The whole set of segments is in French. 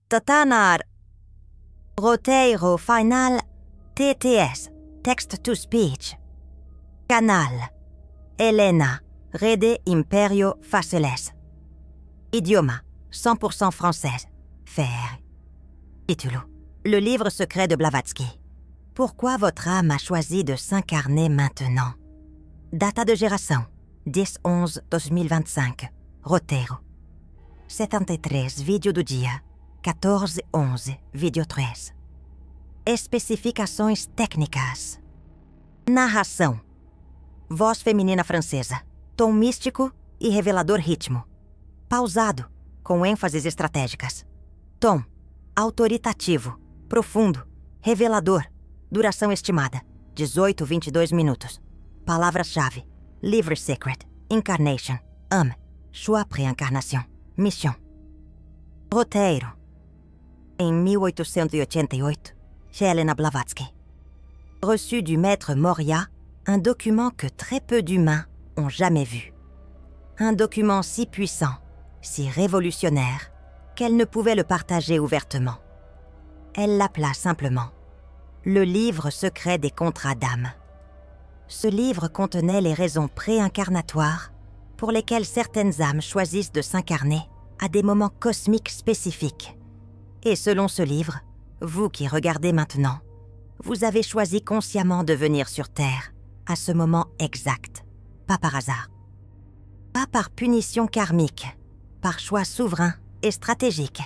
Tatanar. Roteiro final. TTS. Text to speech. Canal. Elena. Rede imperio faciles. Idioma. 100% française. Faire. Titulu. Le livre secret de Blavatsky. Pourquoi votre âme a choisi de s'incarner maintenant? Data de génération. 10/11/2025. Roteiro. 73 vídeo do dia. 14/11, vídeo 3. Especificações técnicas. Narração. Voz feminina francesa. Tom místico e revelador ritmo. Pausado, com ênfases estratégicas. Tom. Autoritativo. Profundo. Revelador. Duração estimada. 18-22 minutos. Palavras-chave. Livre Secret. Incarnation. Âme. Choix pré-incarnation. Mission. Roteiro. Em 1888, chez Helena Blavatsky. Reçu du maître Moria un document que très peu d'humains ont jamais vu. Un document si puissant, si révolutionnaire, qu'elle ne pouvait le partager ouvertement. Elle l'appela simplement « Le livre secret des contrats d'âme ». Ce livre contenait les raisons pré-incarnatoires pour lesquelles certaines âmes choisissent de s'incarner à des moments cosmiques spécifiques. Et selon ce livre, vous qui regardez maintenant, vous avez choisi consciemment de venir sur Terre à ce moment exact, pas par hasard. Pas par punition karmique, par choix souverain et stratégique.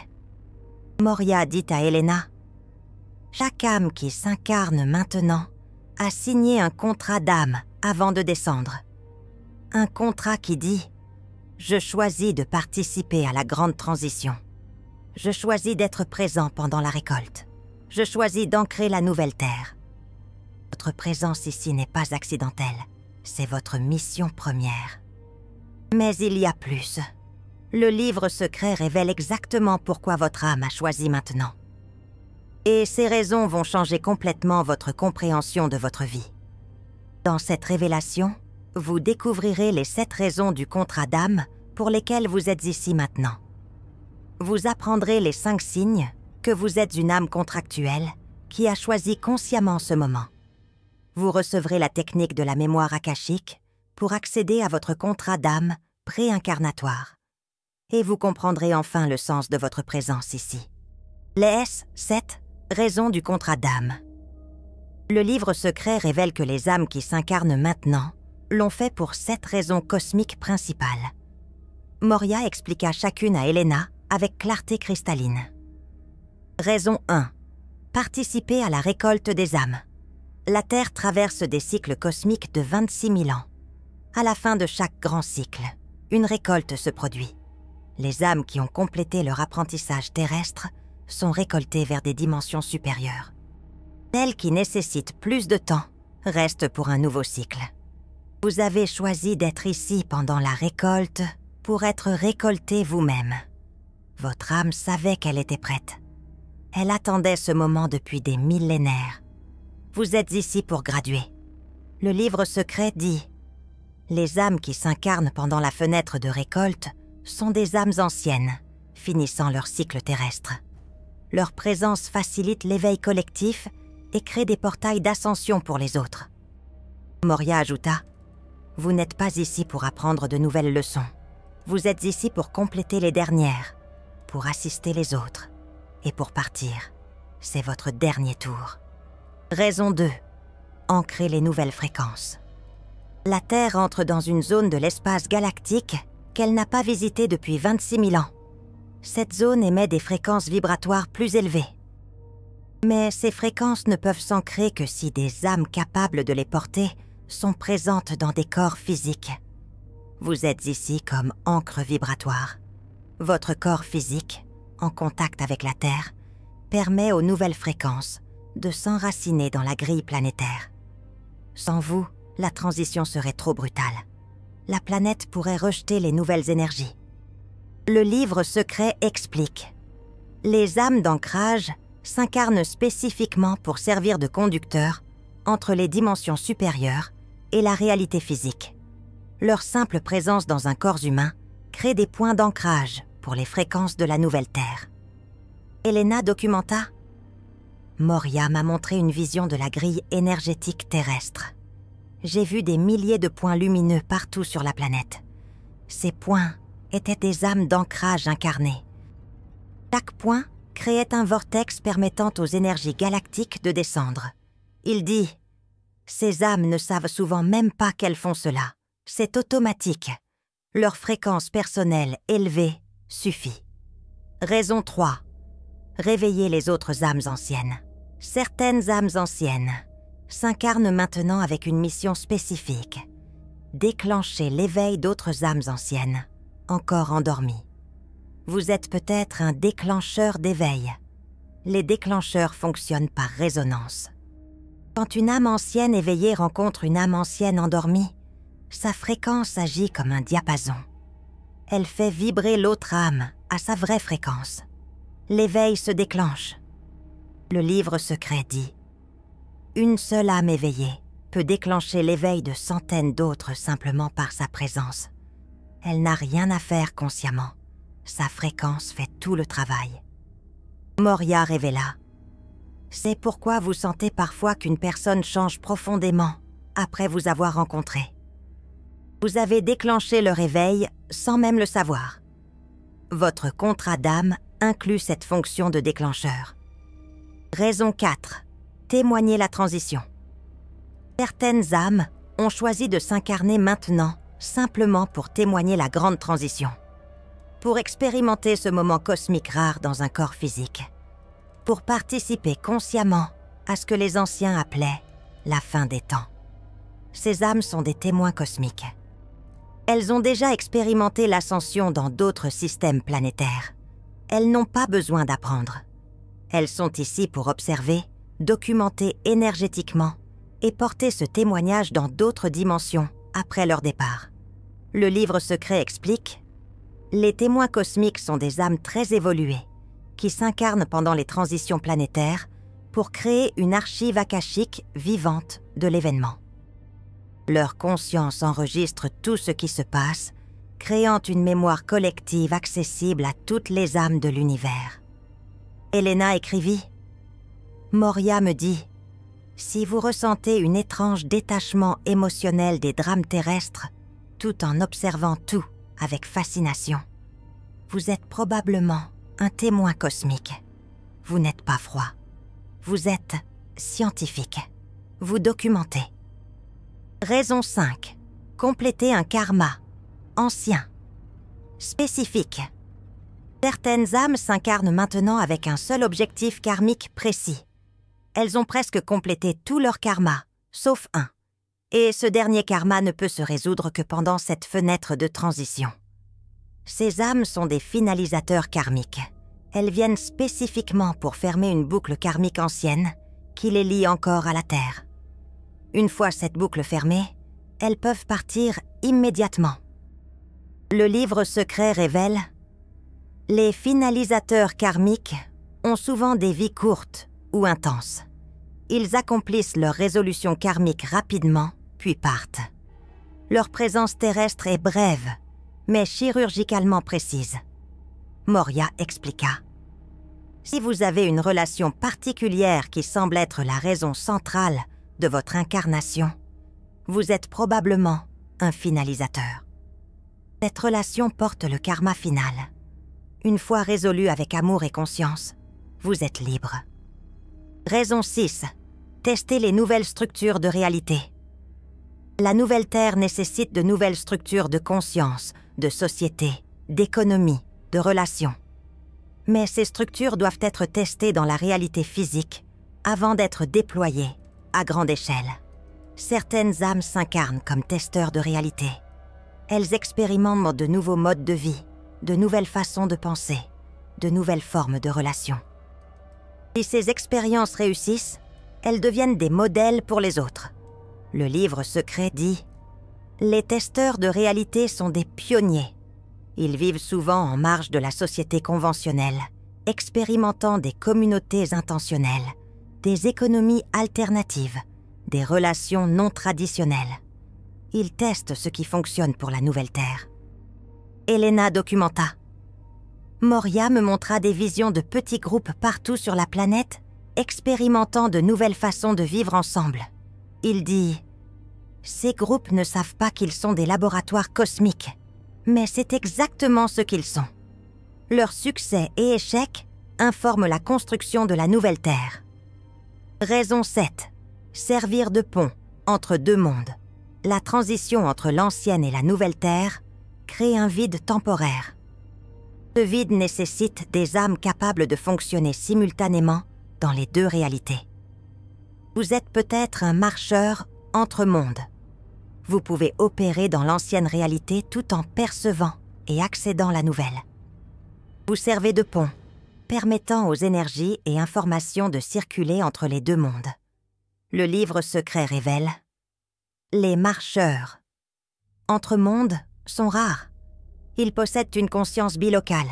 Moria dit à Elena, « Chaque âme qui s'incarne maintenant a signé un contrat d'âme avant de descendre. Un contrat qui dit « Je choisis de participer à la grande transition. Je choisis d'être présent pendant la récolte. Je choisis d'ancrer la nouvelle terre. Votre présence ici n'est pas accidentelle, c'est votre mission première. Mais il y a plus. Le livre secret révèle exactement pourquoi votre âme a choisi maintenant. Et ces raisons vont changer complètement votre compréhension de votre vie. Dans cette révélation, vous découvrirez les 7 raisons du contrat d'âme pour lesquelles vous êtes ici maintenant. Vous apprendrez les 5 signes que vous êtes une âme contractuelle qui a choisi consciemment ce moment. Vous recevrez la technique de la mémoire akashique pour accéder à votre contrat d'âme pré-incarnatoire. Et vous comprendrez enfin le sens de votre présence ici. Les 7 raisons du contrat d'âme. Le livre secret révèle que les âmes qui s'incarnent maintenant l'ont fait pour 7 raisons cosmiques principales. Moria expliqua chacune à Elena avec clarté cristalline. Raison 1. Participer à la récolte des âmes. La Terre traverse des cycles cosmiques de 26 000 ans. À la fin de chaque grand cycle, une récolte se produit. Les âmes qui ont complété leur apprentissage terrestre sont récoltées vers des dimensions supérieures. Celles qui nécessitent plus de temps restent pour un nouveau cycle. Vous avez choisi d'être ici pendant la récolte pour être récolté vous-même. Votre âme savait qu'elle était prête. Elle attendait ce moment depuis des millénaires. Vous êtes ici pour graduer. Le livre secret dit « Les âmes qui s'incarnent pendant la fenêtre de récolte sont des âmes anciennes, finissant leur cycle terrestre. Leur présence facilite l'éveil collectif et crée des portails d'ascension pour les autres. » Moria ajouta « Vous n'êtes pas ici pour apprendre de nouvelles leçons. Vous êtes ici pour compléter les dernières, pour assister les autres et pour partir. C'est votre dernier tour. » Raison 2. Ancrer les nouvelles fréquences. La Terre entre dans une zone de l'espace galactique qu'elle n'a pas visitée depuis 26 000 ans. Cette zone émet des fréquences vibratoires plus élevées. Mais ces fréquences ne peuvent s'ancrer que si des âmes capables de les porter sont présentes dans des corps physiques. Vous êtes ici comme encre vibratoire. Votre corps physique, en contact avec la Terre, permet aux nouvelles fréquences de s'enraciner dans la grille planétaire. Sans vous, la transition serait trop brutale. La planète pourrait rejeter les nouvelles énergies. Le livre secret explique. Les âmes d'ancrage s'incarnent spécifiquement pour servir de conducteurs entre les dimensions supérieures et la réalité physique. Leur simple présence dans un corps humain crée des points d'ancrage pour les fréquences de la nouvelle Terre. Elena documenta. Moria m'a montré une vision de la grille énergétique terrestre. J'ai vu des milliers de points lumineux partout sur la planète. Ces points étaient des âmes d'ancrage incarnées. Chaque point créait un vortex permettant aux énergies galactiques de descendre. Il dit « Ces âmes ne savent souvent même pas qu'elles font cela. C'est automatique. Leur fréquence personnelle élevée suffit. » Raison 3. Réveiller les autres âmes anciennes. Certaines âmes anciennes s'incarnent maintenant avec une mission spécifique. Déclencher l'éveil d'autres âmes anciennes, encore endormies. Vous êtes peut-être un déclencheur d'éveil. Les déclencheurs fonctionnent par résonance. Quand une âme ancienne éveillée rencontre une âme ancienne endormie, sa fréquence agit comme un diapason. Elle fait vibrer l'autre âme à sa vraie fréquence. L'éveil se déclenche. Le livre secret dit « Une seule âme éveillée peut déclencher l'éveil de centaines d'autres simplement par sa présence. Elle n'a rien à faire consciemment. Sa fréquence fait tout le travail. » Moria révéla. C'est pourquoi vous sentez parfois qu'une personne change profondément après vous avoir rencontré. Vous avez déclenché le réveil sans même le savoir. Votre contrat d'âme inclut cette fonction de déclencheur. Raison 4. Témoigner la transition. Certaines âmes ont choisi de s'incarner maintenant simplement pour témoigner la grande transition. Pour expérimenter ce moment cosmique rare dans un corps physique. Pour participer consciemment à ce que les anciens appelaient la fin des temps. Ces âmes sont des témoins cosmiques. Elles ont déjà expérimenté l'ascension dans d'autres systèmes planétaires. Elles n'ont pas besoin d'apprendre. Elles sont ici pour observer, documenter énergétiquement et porter ce témoignage dans d'autres dimensions après leur départ. Le livre secret explique « Les témoins cosmiques sont des âmes très évoluées qui s'incarnent pendant les transitions planétaires pour créer une archive akashique vivante de l'événement. Leur conscience enregistre tout ce qui se passe, créant une mémoire collective accessible à toutes les âmes de l'univers. » Elena écrivit « Moria me dit, si vous ressentez une étrange détachement émotionnel des drames terrestres, tout en observant tout avec fascination, vous êtes probablement un témoin cosmique. Vous n'êtes pas froid. Vous êtes scientifique. Vous documentez. » Raison 5. Compléter un karma. Ancien. Spécifique. Certaines âmes s'incarnent maintenant avec un seul objectif karmique précis. Elles ont presque complété tout leur karma, sauf un. Et ce dernier karma ne peut se résoudre que pendant cette fenêtre de transition. Ces âmes sont des finalisateurs karmiques. Elles viennent spécifiquement pour fermer une boucle karmique ancienne qui les lie encore à la Terre. Une fois cette boucle fermée, elles peuvent partir immédiatement. Le livre secret révèle « Les finalisateurs karmiques ont souvent des vies courtes ou intenses. Ils accomplissent leur résolution karmique rapidement, puis partent. Leur présence terrestre est brève, mais chirurgicalement précise. » Moria expliqua. « Si vous avez une relation particulière qui semble être la raison centrale de votre incarnation, vous êtes probablement un finalisateur. Cette relation porte le karma final. Une fois résolu avec amour et conscience, vous êtes libre. » Raison 6. Tester les nouvelles structures de réalité. La nouvelle Terre nécessite de nouvelles structures de conscience, de société, d'économie, de relations. Mais ces structures doivent être testées dans la réalité physique avant d'être déployées à grande échelle. Certaines âmes s'incarnent comme testeurs de réalité. Elles expérimentent de nouveaux modes de vie, de nouvelles façons de penser, de nouvelles formes de relations. Si ces expériences réussissent, elles deviennent des modèles pour les autres. Le livre secret dit « Les testeurs de réalité sont des pionniers. Ils vivent souvent en marge de la société conventionnelle, expérimentant des communautés intentionnelles, des économies alternatives, des relations non traditionnelles. Ils testent ce qui fonctionne pour la nouvelle Terre. » Elena documenta. Moria me montra des visions de petits groupes partout sur la planète, expérimentant de nouvelles façons de vivre ensemble. Il dit « Ces groupes ne savent pas qu'ils sont des laboratoires cosmiques, mais c'est exactement ce qu'ils sont. Leur succès et échec informent la construction de la nouvelle Terre. Raison 7. Servir de pont entre deux mondes. La transition entre l'ancienne et la nouvelle Terre crée un vide temporaire. Ce vide nécessite des âmes capables de fonctionner simultanément dans les deux réalités. Vous êtes peut-être un marcheur entre mondes. Vous pouvez opérer dans l'ancienne réalité tout en percevant et accédant à la nouvelle. Vous servez de pont, permettant aux énergies et informations de circuler entre les deux mondes. Le livre secret révèle « Les marcheurs entre mondes sont rares. Ils possèdent une conscience bilocale.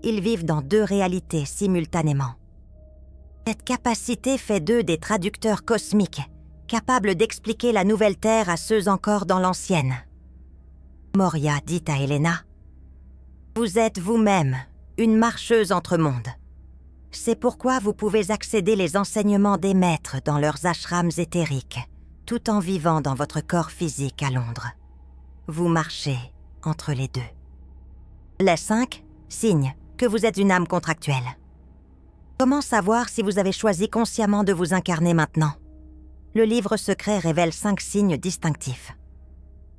Ils vivent dans deux réalités simultanément. Cette capacité fait d'eux des traducteurs cosmiques, capables d'expliquer la nouvelle Terre à ceux encore dans l'ancienne. » Moria dit à Elena « Vous êtes vous-même une marcheuse entre mondes. C'est pourquoi vous pouvez accéder les enseignements des maîtres dans leurs ashrams éthériques, tout en vivant dans votre corps physique à Londres. Vous marchez entre les deux. Les 5 signent que vous êtes une âme contractuelle. Comment savoir si vous avez choisi consciemment de vous incarner maintenant? Le livre secret révèle 5 signes distinctifs.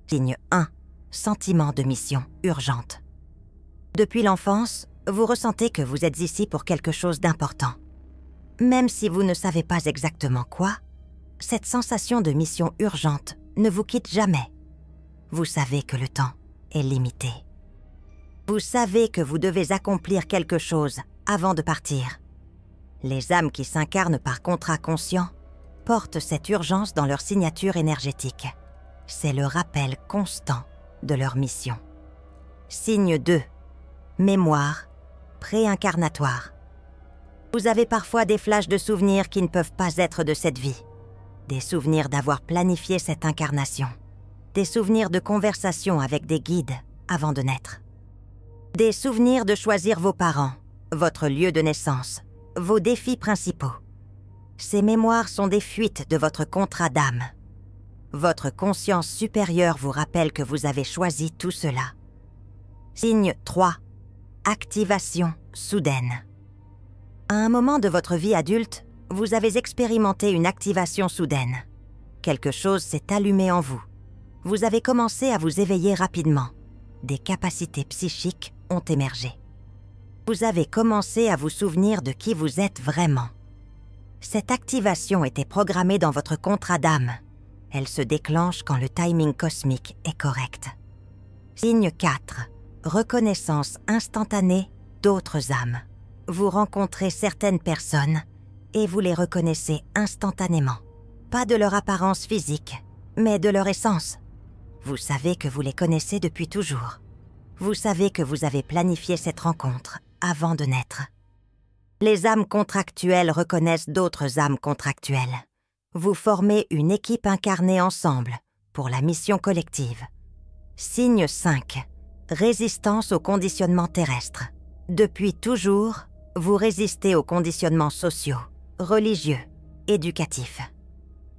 Signe 1. Sentiment de mission urgente. Depuis l'enfance, vous ressentez que vous êtes ici pour quelque chose d'important. Même si vous ne savez pas exactement quoi, cette sensation de mission urgente ne vous quitte jamais. Vous savez que le temps est limité. Vous savez que vous devez accomplir quelque chose avant de partir. Les âmes qui s'incarnent par contrat conscient portent cette urgence dans leur signature énergétique. C'est le rappel constant de leur mission. Signe 2. Mémoire préincarnatoire. Vous avez parfois des flashs de souvenirs qui ne peuvent pas être de cette vie. Des souvenirs d'avoir planifié cette incarnation. Des souvenirs de conversation avec des guides avant de naître. Des souvenirs de choisir vos parents, votre lieu de naissance, vos défis principaux. Ces mémoires sont des fuites de votre contrat d'âme. Votre conscience supérieure vous rappelle que vous avez choisi tout cela. Signe 3. Activation soudaine. À un moment de votre vie adulte, vous avez expérimenté une activation soudaine. Quelque chose s'est allumé en vous. Vous avez commencé à vous éveiller rapidement. Des capacités psychiques ont émergé. Vous avez commencé à vous souvenir de qui vous êtes vraiment. Cette activation était programmée dans votre contrat d'âme. Elle se déclenche quand le timing cosmique est correct. Signe 4. Reconnaissance instantanée d'autres âmes. Vous rencontrez certaines personnes et vous les reconnaissez instantanément. Pas de leur apparence physique, mais de leur essence. Vous savez que vous les connaissez depuis toujours. Vous savez que vous avez planifié cette rencontre avant de naître. Les âmes contractuelles reconnaissent d'autres âmes contractuelles. Vous formez une équipe incarnée ensemble pour la mission collective. Signe 5. Résistance au conditionnement terrestre. Depuis toujours, vous résistez aux conditionnements sociaux, religieux, éducatifs.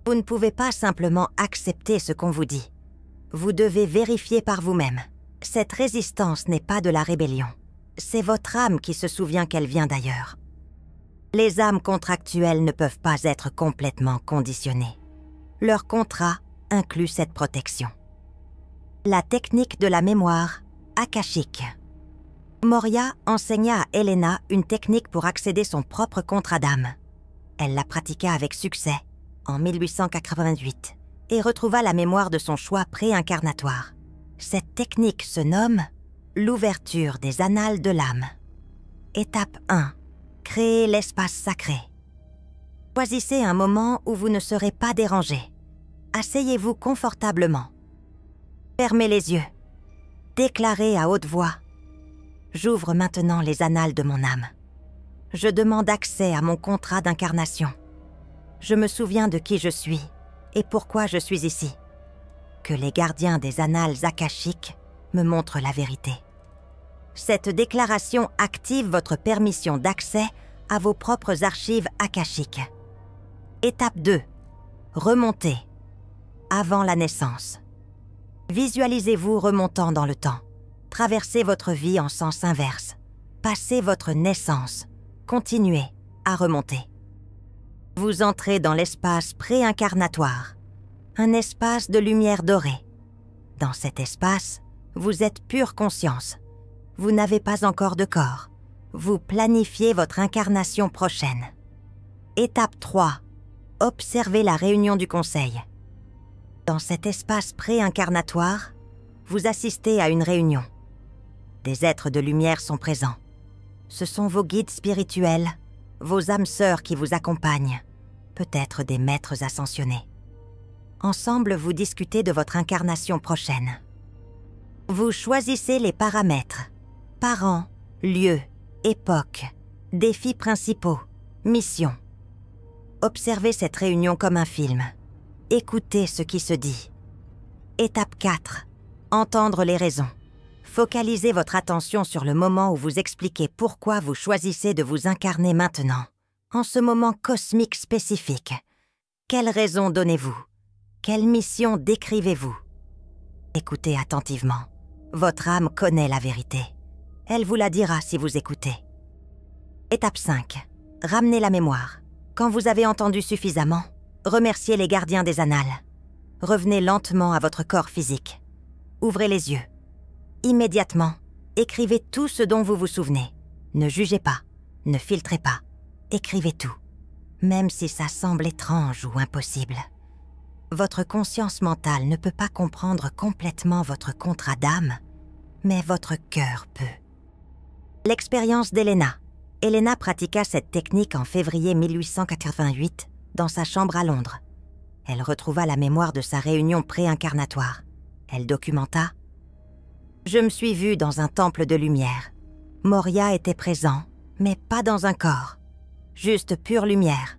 Vous ne pouvez pas simplement accepter ce qu'on vous dit. Vous devez vérifier par vous-même. Cette résistance n'est pas de la rébellion. C'est votre âme qui se souvient qu'elle vient d'ailleurs. Les âmes contractuelles ne peuvent pas être complètement conditionnées. Leur contrat inclut cette protection. La technique de la mémoire akashique. Moria enseigna à Elena une technique pour accéder son propre contrat d'âme. Elle la pratiqua avec succès en 1888 et retrouva la mémoire de son choix préincarnatoire. Cette technique se nomme l'ouverture des annales de l'âme. Étape 1. Créer l'espace sacré. Choisissez un moment où vous ne serez pas dérangé. Asseyez-vous confortablement. Fermez les yeux. Déclarez à haute voix. J'ouvre maintenant les annales de mon âme. Je demande accès à mon contrat d'incarnation. Je me souviens de qui je suis et pourquoi je suis ici. Que les gardiens des annales akashiques me montrent la vérité. Cette déclaration active votre permission d'accès à vos propres archives akashiques. Étape 2. Remontez. Avant la naissance. Visualisez-vous remontant dans le temps. Traversez votre vie en sens inverse. Passez votre naissance. Continuez à remonter. Vous entrez dans l'espace préincarnatoire, un espace de lumière dorée. Dans cet espace, vous êtes pure conscience. Vous n'avez pas encore de corps. Vous planifiez votre incarnation prochaine. Étape 3. Observez la réunion du conseil. Dans cet espace préincarnatoire, vous assistez à une réunion. Des êtres de lumière sont présents. Ce sont vos guides spirituels, vos âmes sœurs qui vous accompagnent, peut-être des maîtres ascensionnés. Ensemble, vous discutez de votre incarnation prochaine. Vous choisissez les paramètres, parents, lieux, époque, défis principaux, missions. Observez cette réunion comme un film. Écoutez ce qui se dit. Étape 4. Entendre les raisons. Focalisez votre attention sur le moment où vous expliquez pourquoi vous choisissez de vous incarner maintenant, en ce moment cosmique spécifique. Quelle raison donnez-vous? Quelle mission décrivez-vous? Écoutez attentivement. Votre âme connaît la vérité. Elle vous la dira si vous écoutez. Étape 5. Ramenez la mémoire. Quand vous avez entendu suffisamment, remerciez les gardiens des annales. Revenez lentement à votre corps physique. Ouvrez les yeux. Immédiatement, écrivez tout ce dont vous vous souvenez. Ne jugez pas, ne filtrez pas. Écrivez tout, même si ça semble étrange ou impossible. Votre conscience mentale ne peut pas comprendre complètement votre contrat d'âme, mais votre cœur peut. L'expérience d'Elena. Elena pratiqua cette technique en février 1888 dans sa chambre à Londres. Elle retrouva la mémoire de sa réunion préincarnatoire. Elle documenta « Je me suis vue dans un temple de lumière. Moria était présent, mais pas dans un corps. Juste pure lumière.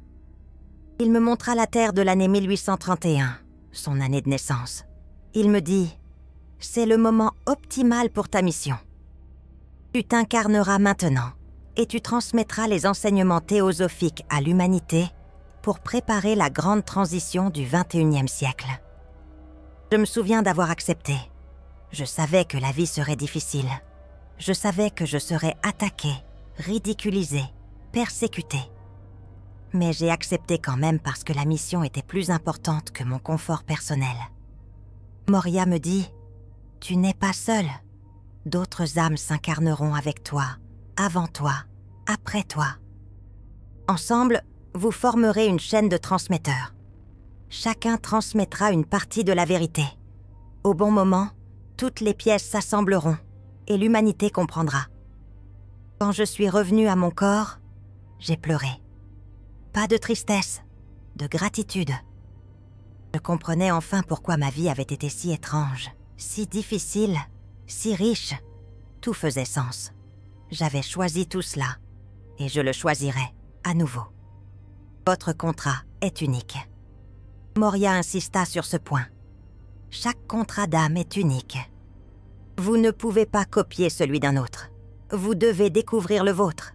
Il me montra la Terre de l'année 1831, son année de naissance. Il me dit « C'est le moment optimal pour ta mission. Tu t'incarneras maintenant et tu transmettras les enseignements théosophiques à l'humanité pour préparer la grande transition du XXIe siècle. » Je me souviens d'avoir accepté. Je savais que la vie serait difficile. Je savais que je serais attaquée, ridiculisée, persécutée. Mais j'ai accepté quand même parce que la mission était plus importante que mon confort personnel. Moria me dit « Tu n'es pas seule. D'autres âmes s'incarneront avec toi, avant toi, après toi. Ensemble, vous formerez une chaîne de transmetteurs. Chacun transmettra une partie de la vérité. Au bon moment, toutes les pièces s'assembleront et l'humanité comprendra. Quand je suis revenue à mon corps, j'ai pleuré. Pas de tristesse, de gratitude. Je comprenais enfin pourquoi ma vie avait été si étrange, si difficile, si riche. Tout faisait sens. J'avais choisi tout cela, et je le choisirai à nouveau. Votre contrat est unique. Moria insista sur ce point. Chaque contrat d'âme est unique. Vous ne pouvez pas copier celui d'un autre. Vous devez découvrir le vôtre.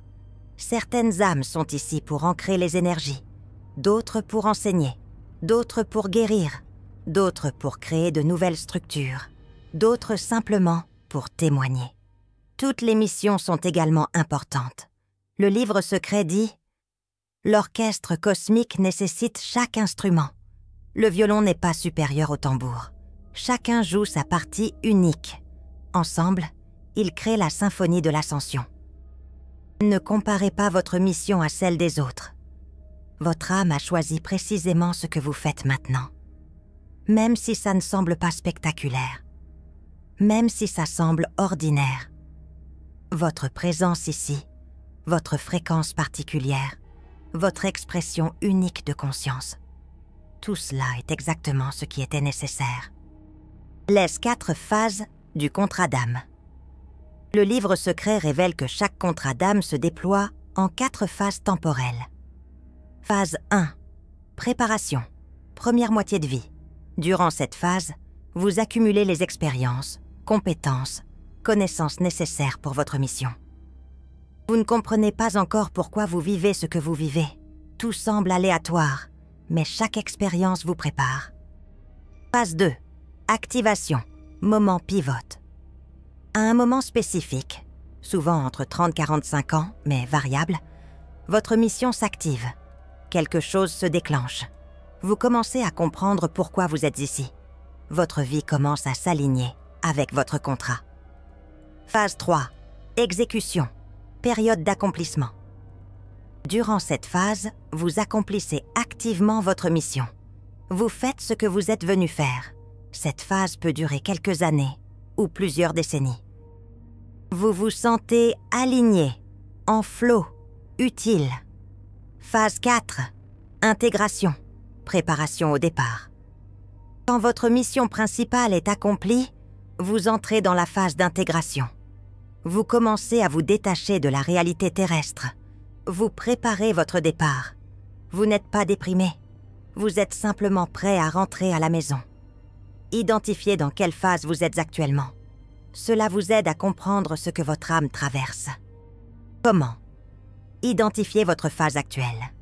Certaines âmes sont ici pour ancrer les énergies, d'autres pour enseigner, d'autres pour guérir, d'autres pour créer de nouvelles structures, d'autres simplement pour témoigner. Toutes les missions sont également importantes. Le livre secret dit « L'orchestre cosmique nécessite chaque instrument. Le violon n'est pas supérieur au tambour. Chacun joue sa partie unique. Ensemble, ils créent la symphonie de l'ascension. Ne comparez pas votre mission à celle des autres. Votre âme a choisi précisément ce que vous faites maintenant. Même si ça ne semble pas spectaculaire, même si ça semble ordinaire. Votre présence ici, votre fréquence particulière, votre expression unique de conscience. Tout cela est exactement ce qui était nécessaire. Les 4 phases du contrat d'âme. Le livre secret révèle que chaque contrat d'âme se déploie en 4 phases temporelles. Phase 1. Préparation. Première moitié de vie. Durant cette phase, vous accumulez les expériences, compétences, connaissances nécessaires pour votre mission. Vous ne comprenez pas encore pourquoi vous vivez ce que vous vivez. Tout semble aléatoire, mais chaque expérience vous prépare. Phase 2. Activation. Moment pivote. À un moment spécifique, souvent entre 30 et 45 ans, mais variable, votre mission s'active. Quelque chose se déclenche. Vous commencez à comprendre pourquoi vous êtes ici. Votre vie commence à s'aligner avec votre contrat. Phase 3. Exécution. Période d'accomplissement. Durant cette phase, vous accomplissez activement votre mission. Vous faites ce que vous êtes venu faire. Cette phase peut durer quelques années ou plusieurs décennies. Vous vous sentez aligné, en flow, utile. Phase 4. Intégration. Préparation au départ. Quand votre mission principale est accomplie, vous entrez dans la phase d'intégration. Vous commencez à vous détacher de la réalité terrestre. Vous préparez votre départ. Vous n'êtes pas déprimé. Vous êtes simplement prêt à rentrer à la maison. Identifiez dans quelle phase vous êtes actuellement. Cela vous aide à comprendre ce que votre âme traverse. Comment? Identifiez votre phase actuelle.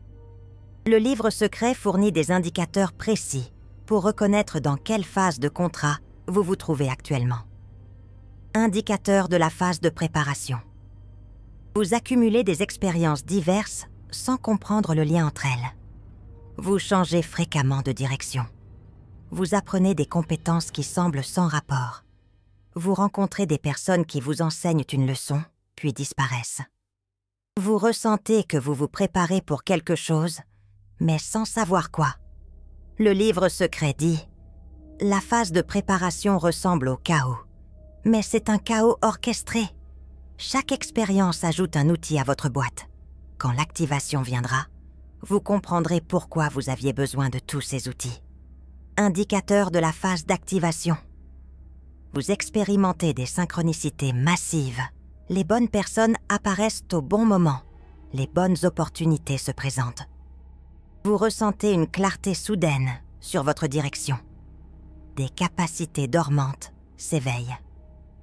Le livre secret fournit des indicateurs précis pour reconnaître dans quelle phase de contrat vous vous trouvez actuellement. Indicateur de la phase de préparation. Vous accumulez des expériences diverses sans comprendre le lien entre elles. Vous changez fréquemment de direction. Vous apprenez des compétences qui semblent sans rapport. Vous rencontrez des personnes qui vous enseignent une leçon, puis disparaissent. Vous ressentez que vous vous préparez pour quelque chose, mais sans savoir quoi. Le livre secret dit « La phase de préparation ressemble au chaos, mais c'est un chaos orchestré. Chaque expérience ajoute un outil à votre boîte. Quand l'activation viendra, vous comprendrez pourquoi vous aviez besoin de tous ces outils. » Indicateur de la phase d'activation. Vous expérimentez des synchronicités massives. Les bonnes personnes apparaissent au bon moment. Les bonnes opportunités se présentent. Vous ressentez une clarté soudaine sur votre direction. Des capacités dormantes s'éveillent.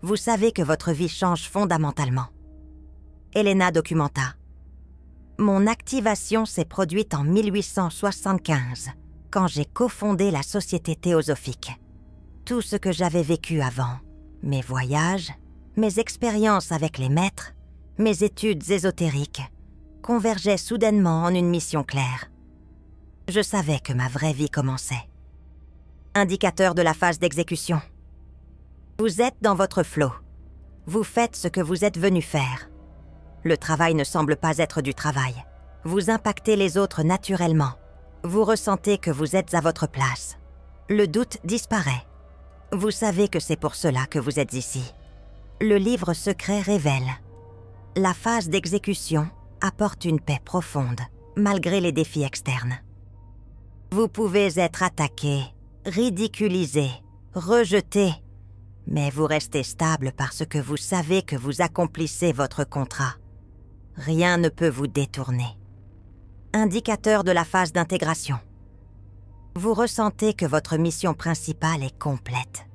Vous savez que votre vie change fondamentalement. Elena documenta. Mon activation s'est produite en 1875, quand j'ai cofondé la Société théosophique. Tout ce que j'avais vécu avant, mes voyages, mes expériences avec les maîtres, mes études ésotériques, convergeaient soudainement en une mission claire. Je savais que ma vraie vie commençait. Indicateur de la phase d'exécution. Vous êtes dans votre flow. Vous faites ce que vous êtes venu faire. Le travail ne semble pas être du travail. Vous impactez les autres naturellement. Vous ressentez que vous êtes à votre place. Le doute disparaît. Vous savez que c'est pour cela que vous êtes ici. Le livre secret révèle. La phase d'exécution apporte une paix profonde, malgré les défis externes. Vous pouvez être attaqué, ridiculisé, rejeté, mais vous restez stable parce que vous savez que vous accomplissez votre contrat. Rien ne peut vous détourner. Indicateur de la phase d'intégration. Vous ressentez que votre mission principale est complète.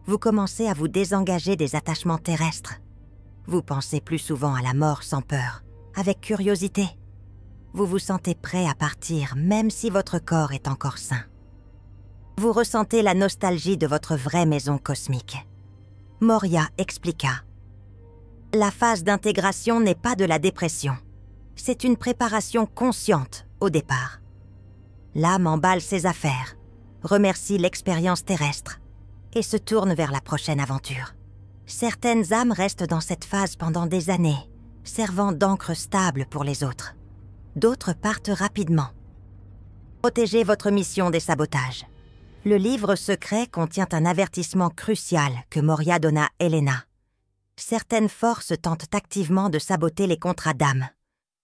Vous commencez à vous désengager des attachements terrestres. Vous pensez plus souvent à la mort sans peur, avec curiosité. Vous vous sentez prêt à partir même si votre corps est encore sain. Vous ressentez la nostalgie de votre vraie maison cosmique. Moria expliqua. La phase d'intégration n'est pas de la dépression. C'est une préparation consciente au départ. L'âme emballe ses affaires, remercie l'expérience terrestre et se tourne vers la prochaine aventure. Certaines âmes restent dans cette phase pendant des années, servant d'ancre stable pour les autres. D'autres partent rapidement. Protégez votre mission des sabotages. Le livre secret contient un avertissement crucial que Moria donna à Elena. Certaines forces tentent activement de saboter les contrats d'âme,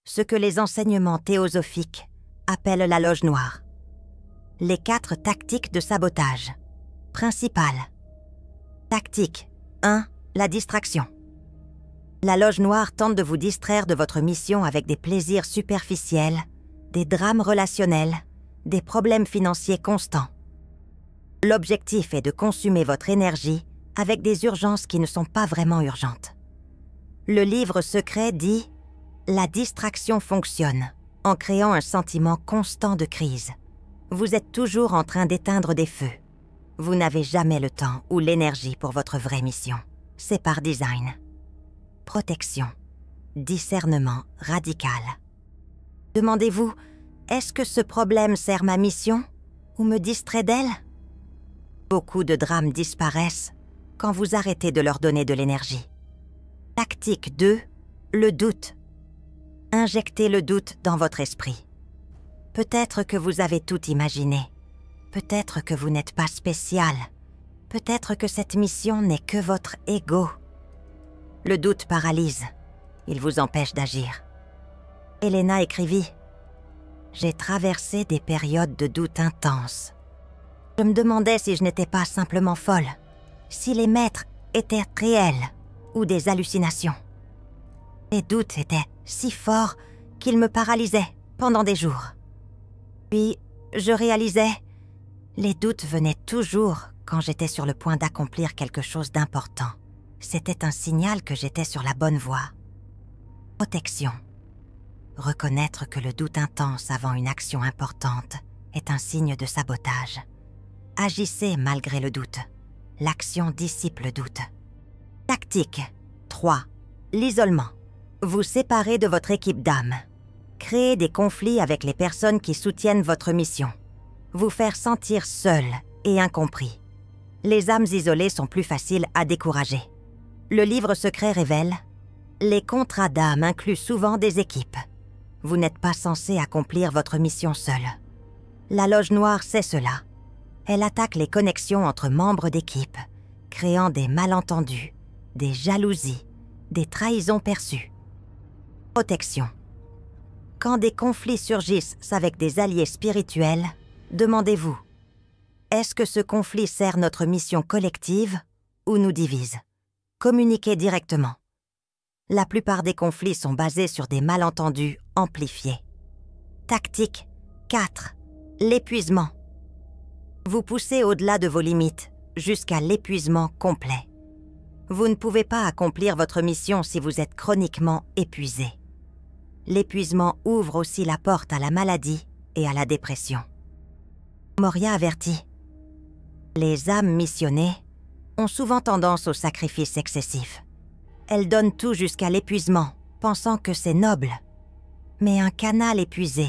ce que les enseignements théosophiques appellent la loge noire. Les 4 tactiques de sabotage. Principale. Tactique 1. La distraction. La loge noire tente de vous distraire de votre mission avec des plaisirs superficiels, des drames relationnels, des problèmes financiers constants. L'objectif est de consumer votre énergie avec des urgences qui ne sont pas vraiment urgentes. Le livre secret dit « La distraction fonctionne en créant un sentiment constant de crise. Vous êtes toujours en train d'éteindre des feux. Vous n'avez jamais le temps ou l'énergie pour votre vraie mission. C'est par design. » Protection. Discernement radical. Demandez-vous, est-ce que ce problème sert ma mission ou me distrait d'elle? Beaucoup de drames disparaissent quand vous arrêtez de leur donner de l'énergie. Tactique 2, le doute. Injectez le doute dans votre esprit. Peut-être que vous avez tout imaginé. Peut-être que vous n'êtes pas spécial. Peut-être que cette mission n'est que votre ego. Le doute paralyse. Il vous empêche d'agir. Elena écrivit « J'ai traversé des périodes de doute intenses. Je me demandais si je n'étais pas simplement folle, si les maîtres étaient réels ou des hallucinations. Les doutes étaient si forts qu'ils me paralysaient pendant des jours. Puis, je réalisais, les doutes venaient toujours quand j'étais sur le point d'accomplir quelque chose d'important. C'était un signal que j'étais sur la bonne voie. Protection. Reconnaître que le doute intense avant une action importante est un signe de sabotage. Agissez malgré le doute. L'action dissipe le doute. Tactique 3. L'isolement. Vous séparez de votre équipe d'âmes. Créez des conflits avec les personnes qui soutiennent votre mission. Vous faire sentir seul et incompris. Les âmes isolées sont plus faciles à décourager. Le livre secret révèle « Les contrats d'âmes incluent souvent des équipes. Vous n'êtes pas censé accomplir votre mission seul. La Loge Noire sait cela. Elle attaque les connexions entre membres d'équipe, créant des malentendus, des jalousies, des trahisons perçues. Protection. Quand des conflits surgissent avec des alliés spirituels, demandez-vous, est-ce que ce conflit sert notre mission collective ou nous divise? Communiquez directement. La plupart des conflits sont basés sur des malentendus amplifiés. Tactique 4. L'épuisement. Vous poussez au-delà de vos limites, jusqu'à l'épuisement complet. Vous ne pouvez pas accomplir votre mission si vous êtes chroniquement épuisé. L'épuisement ouvre aussi la porte à la maladie et à la dépression. Moria avertit. Les âmes missionnées ont souvent tendance au sacrifice excessif. Elles donnent tout jusqu'à l'épuisement, pensant que c'est noble. Mais un canal épuisé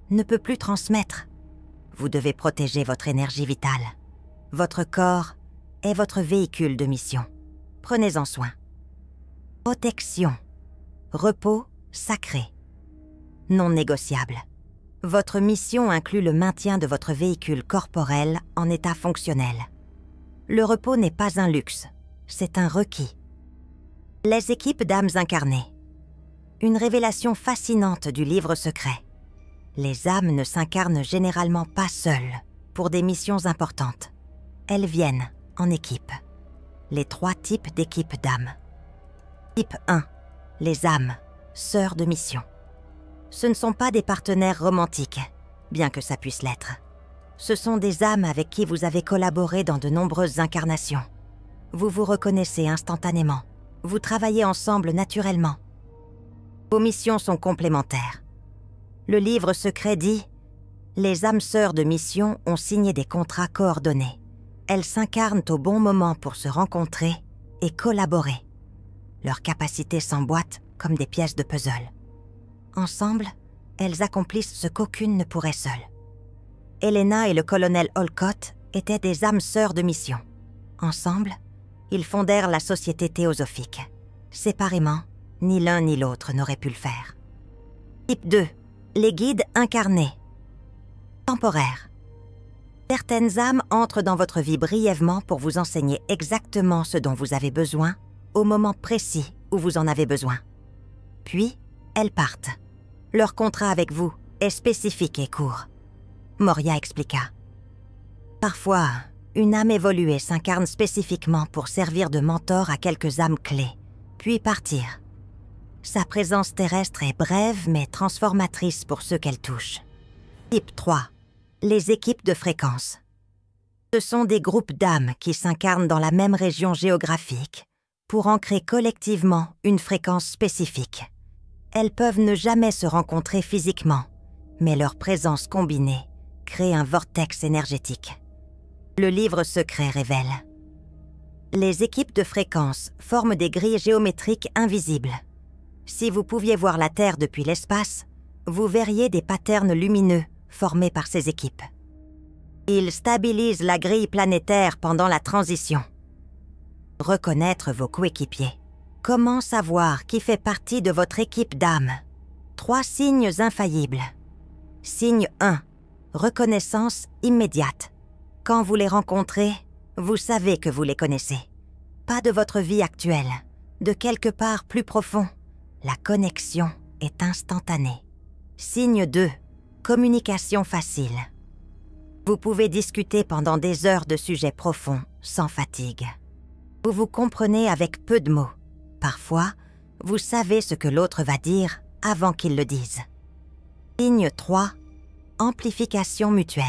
ne peut plus transmettre. Vous devez protéger votre énergie vitale. Votre corps est votre véhicule de mission. Prenez-en soin. Protection. Repos sacré. Non négociable. Votre mission inclut le maintien de votre véhicule corporel en état fonctionnel. Le repos n'est pas un luxe, c'est un requis. Les équipes d'âmes incarnées. Une révélation fascinante du livre secret. Les âmes ne s'incarnent généralement pas seules pour des missions importantes. Elles viennent en équipe. Les 3 types d'équipes d'âmes. Type 1. Les âmes, sœurs de mission. Ce ne sont pas des partenaires romantiques, bien que ça puisse l'être. Ce sont des âmes avec qui vous avez collaboré dans de nombreuses incarnations. Vous vous reconnaissez instantanément. Vous travaillez ensemble naturellement. Vos missions sont complémentaires. Le livre secret dit « Les âmes sœurs de mission ont signé des contrats coordonnés. Elles s'incarnent au bon moment pour se rencontrer et collaborer. Leurs capacités s'emboîtent comme des pièces de puzzle. Ensemble, elles accomplissent ce qu'aucune ne pourrait seule. » Elena et le colonel Olcott étaient des âmes sœurs de mission. Ensemble, ils fondèrent la Société théosophique. Séparément, ni l'un ni l'autre n'auraient pu le faire. Type 2. Les guides incarnés. Temporaire. Certaines âmes entrent dans votre vie brièvement pour vous enseigner exactement ce dont vous avez besoin au moment précis où vous en avez besoin. Puis, elles partent. Leur contrat avec vous est spécifique et court. Moria expliqua. Parfois, une âme évoluée s'incarne spécifiquement pour servir de mentor à quelques âmes clés, puis partir. Sa présence terrestre est brève mais transformatrice pour ceux qu'elle touche. Type 3. Les équipes de fréquence. Ce sont des groupes d'âmes qui s'incarnent dans la même région géographique pour ancrer collectivement une fréquence spécifique. Elles peuvent ne jamais se rencontrer physiquement, mais leur présence combinée crée un vortex énergétique. Le livre secret révèle. Les équipes de fréquences forment des grilles géométriques invisibles. Si vous pouviez voir la Terre depuis l'espace, vous verriez des patterns lumineux formés par ces équipes. Ils stabilisent la grille planétaire pendant la transition. Reconnaître vos coéquipiers. Comment savoir qui fait partie de votre équipe d'âmes? 3 signes infaillibles. Signe 1. Reconnaissance immédiate. Quand vous les rencontrez, vous savez que vous les connaissez. Pas de votre vie actuelle, de quelque part plus profond. La connexion est instantanée. Signe 2. Communication facile. Vous pouvez discuter pendant des heures de sujets profonds, sans fatigue. Vous vous comprenez avec peu de mots. Parfois, vous savez ce que l'autre va dire avant qu'il le dise. Signe 3. Amplification mutuelle.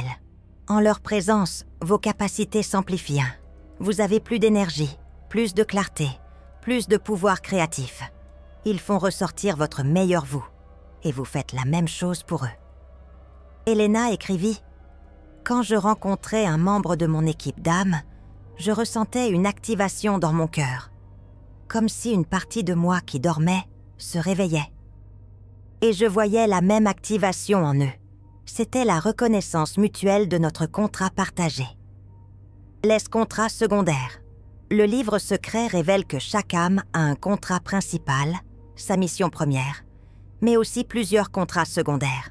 En leur présence, vos capacités s'amplifient. Vous avez plus d'énergie, plus de clarté, plus de pouvoir créatif. Ils font ressortir votre meilleur vous, et vous faites la même chose pour eux. Elena écrivit « Quand je rencontrais un membre de mon équipe d'âmes, je ressentais une activation dans mon cœur, comme si une partie de moi qui dormait se réveillait. Et je voyais la même activation en eux. C'était la reconnaissance mutuelle de notre contrat partagé. » Les contrats secondaires. Le livre secret révèle que chaque âme a un contrat principal, sa mission première, mais aussi plusieurs contrats secondaires.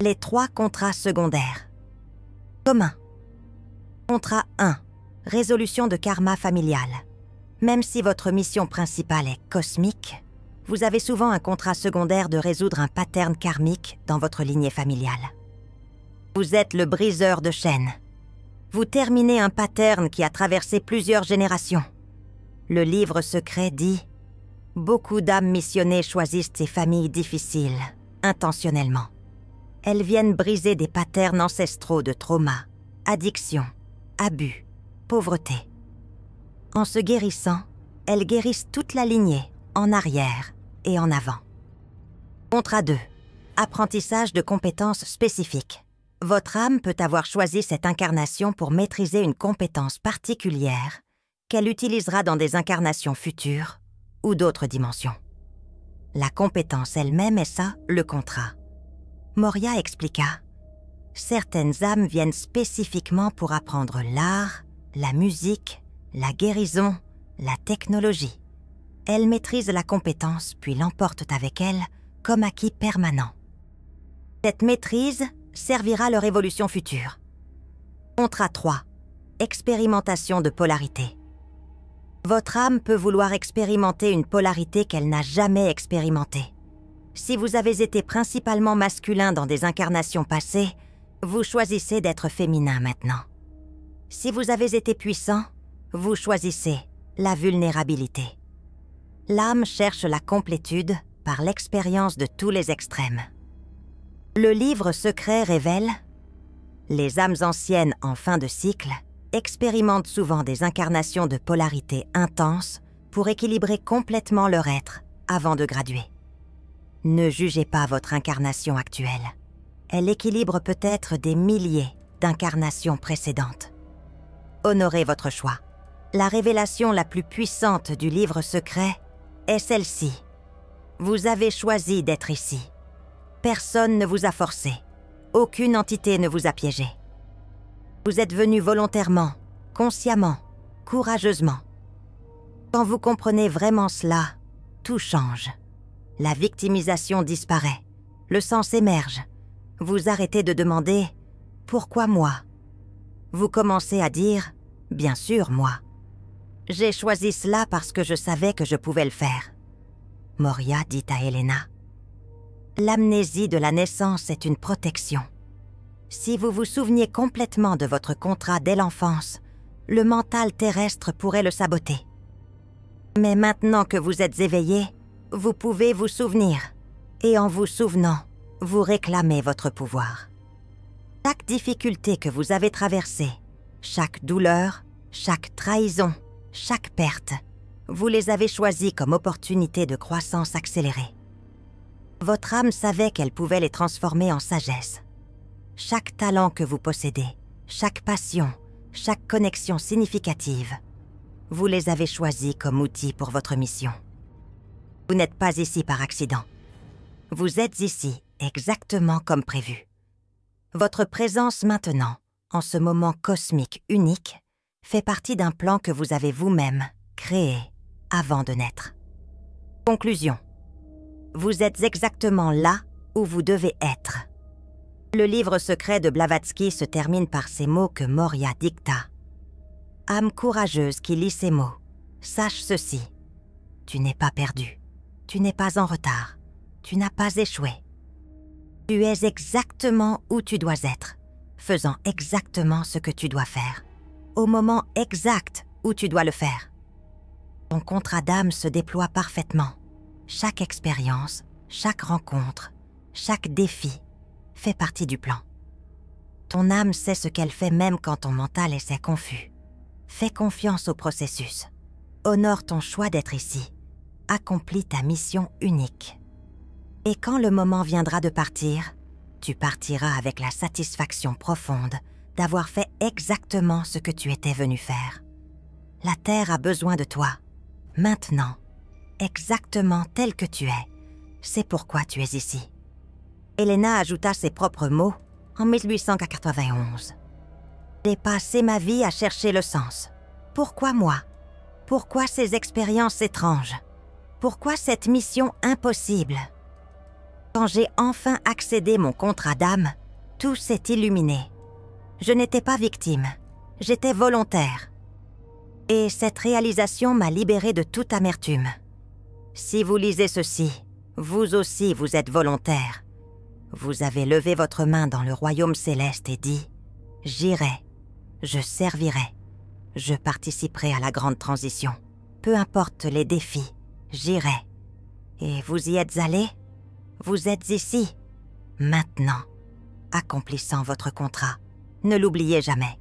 Les 3 contrats secondaires. Commun. Contrat 1. Résolution de karma familial. Même si votre mission principale est cosmique, vous avez souvent un contrat secondaire de résoudre un pattern karmique dans votre lignée familiale. Vous êtes le briseur de chaînes. Vous terminez un pattern qui a traversé plusieurs générations. Le livre secret dit « Beaucoup d'âmes missionnées choisissent ces familles difficiles, intentionnellement. Elles viennent briser des patterns ancestraux de trauma, addiction, abus, pauvreté. En se guérissant, elles guérissent toute la lignée, en arrière et en avant. » Contrat 2. Apprentissage de compétences spécifiques. Votre âme peut avoir choisi cette incarnation pour maîtriser une compétence particulière qu'elle utilisera dans des incarnations futures ou d'autres dimensions. La compétence elle-même est ça, le contrat. Moria expliqua « Certaines âmes viennent spécifiquement pour apprendre l'art, la musique, la guérison, la technologie. Elles maîtrisent la compétence puis l'emportent avec elles comme acquis permanent. Cette maîtrise servira leur évolution future. » Contrat 3. Expérimentation de polarité. Votre âme peut vouloir expérimenter une polarité qu'elle n'a jamais expérimentée. Si vous avez été principalement masculin dans des incarnations passées, vous choisissez d'être féminin maintenant. Si vous avez été puissant, vous choisissez la vulnérabilité. L'âme cherche la complétude par l'expérience de tous les extrêmes. Le livre secret révèle « Les âmes anciennes en fin de cycle expérimentent souvent des incarnations de polarité intenses pour équilibrer complètement leur être avant de graduer. Ne jugez pas votre incarnation actuelle. Elle équilibre peut-être des milliers d'incarnations précédentes. Honorez votre choix. La révélation la plus puissante du livre secret est celle-ci. Vous avez choisi d'être ici. Personne ne vous a forcé. Aucune entité ne vous a piégé. Vous êtes venu volontairement, consciemment, courageusement. Quand vous comprenez vraiment cela, tout change. La victimisation disparaît. Le sens émerge. Vous arrêtez de demander « Pourquoi moi ?» Vous commencez à dire « Bien sûr, moi. J'ai choisi cela parce que je savais que je pouvais le faire. » Moria dit à Elena. L'amnésie de la naissance est une protection. Si vous vous souveniez complètement de votre contrat dès l'enfance, le mental terrestre pourrait le saboter. Mais maintenant que vous êtes éveillé, vous pouvez vous souvenir. Et en vous souvenant, vous réclamez votre pouvoir. Chaque difficulté que vous avez traversée, chaque douleur, chaque trahison, chaque perte, vous les avez choisis comme opportunités de croissance accélérée. Votre âme savait qu'elle pouvait les transformer en sagesse. Chaque talent que vous possédez, chaque passion, chaque connexion significative, vous les avez choisis comme outils pour votre mission. Vous n'êtes pas ici par accident. Vous êtes ici exactement comme prévu. Votre présence maintenant, en ce moment cosmique unique, fait partie d'un plan que vous avez vous-même créé avant de naître. Conclusion. Vous êtes exactement là où vous devez être. Le livre secret de Blavatsky se termine par ces mots que Moria dicta. Âme courageuse qui lit ces mots, sache ceci. Tu n'es pas perdu. Tu n'es pas en retard. Tu n'as pas échoué. Tu es exactement où tu dois être, faisant exactement ce que tu dois faire, au moment exact où tu dois le faire. Ton contrat d'âme se déploie parfaitement. Chaque expérience, chaque rencontre, chaque défi fait partie du plan. Ton âme sait ce qu'elle fait même quand ton mental essaie confus. Fais confiance au processus. Honore ton choix d'être ici. Accomplis ta mission unique. Et quand le moment viendra de partir, tu partiras avec la satisfaction profonde d'avoir fait exactement ce que tu étais venu faire. La Terre a besoin de toi, maintenant, exactement tel que tu es. C'est pourquoi tu es ici. Elena ajouta ses propres mots en 1891. J'ai passé ma vie à chercher le sens. Pourquoi moi? Pourquoi ces expériences étranges? Pourquoi cette mission impossible? Quand j'ai enfin accédé mon contrat d'âme, tout s'est illuminé. Je n'étais pas victime, j'étais volontaire. Et cette réalisation m'a libérée de toute amertume. Si vous lisez ceci, vous aussi vous êtes volontaire. Vous avez levé votre main dans le royaume céleste et dit « J'irai, je servirai, je participerai à la grande transition. Peu importe les défis, j'irai. » Et vous y êtes allé? Vous êtes ici, maintenant, accomplissant votre contrat. Ne l'oubliez jamais.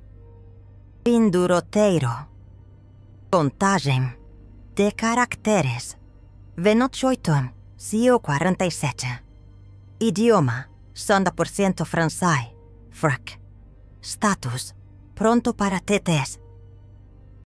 Pinduroteiro. Contagem de caracteres. 28 cio 47. Idioma 100% francês. Frac. Status. Pronto para TTS.